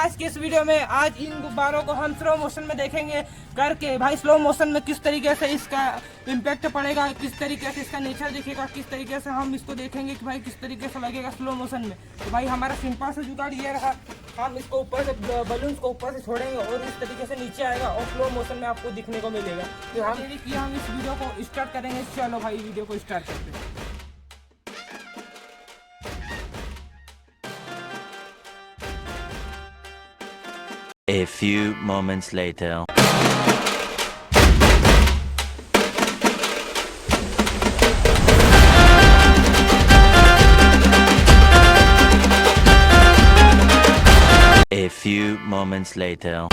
आज के इस वीडियो में आज इन गुब्बारों को हम स्लो मोशन में देखेंगे करके। भाई स्लो मोशन में किस तरीके से इसका इम्पैक्ट पड़ेगा, किस तरीके से इसका नेचर दिखेगा, किस तरीके से हम इसको देखेंगे कि भाई किस तरीके से लगेगा स्लो मोशन में। तो भाई हमारा सिंपल से जुगाड़ ये रहा, हम इसको ऊपर से बलून्स को ऊपर से छोड़ेंगे और इस तरीके से नीचे आएगा और स्लो मोशन में आपको दिखने को मिलेगा। तो हम इस वीडियो को स्टार्ट करेंगे। चलो भाई वीडियो को स्टार्ट करते हैं। A few moments later. A few moments later.